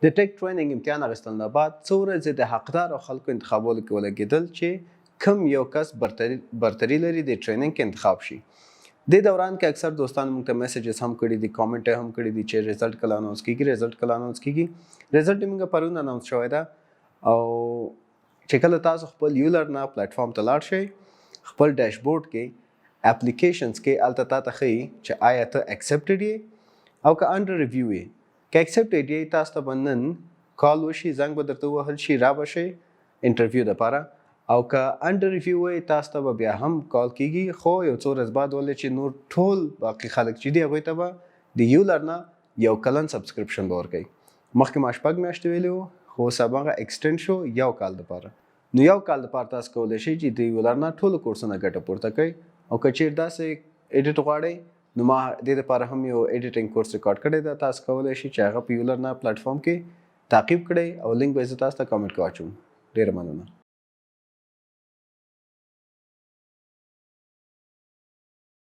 د ټیک ټریننګ امتحان اخیستل نه بعد څو ورځې د حقدار او خلکو انتخابولو کې ولګېدل چې کم یو کس برتري لري د ټریننګ کې انتخاب شي. د دوران کې اکثر دوستانو موږ ته میسیجز هم کړي دي، کامنټ هم کړي دي چې رزلټ کله اناونس کیږي. رزلټ موږ پرون اناونس شوی ده او چې کله تاسو خپل یولرنا پلیټفارم ته لاړ شئ، خپل ډیشبورډ کې اپلیکیشنز کې الته تاسو ښیي چې آیا ته اکسپټډ یې او که انډر ریویو یې. که اکسپټډ یې تاسو ته به نن کال وشي، زنګ به درته ووهل شي، را به شئ انټرویو دپاره. او که انډر ریویو وی تاسو ته به بیا هم کال کیږي، خو یو څو ورځې بعد ولې چې نور ټول باقي خلک چې دي هغوی ته به د یولرنا یو کلن سبسکرپشن به ورکوي. مخکې ما 6 میاشتې ویلي وو، خو اوس هماغه ایکسټینډ شو 1 کال دپاره. نو 1 کال دپاره تاسو کولی شئ چې د یولرنا ټولو کورسونه ګټه پورته کوئ. او که چیرې داسې ایډیټ غواړئ نو ما دې دپاره هم یو ایډیټینګ کورس ریکارډ کړی ده، تاسو کولی شئ چې هغه په یولرنا پلیټفارم کې تعقیب کړئ او لینک به یې زه تاسو ته کامنټ کې واچوم. ډېره مننه.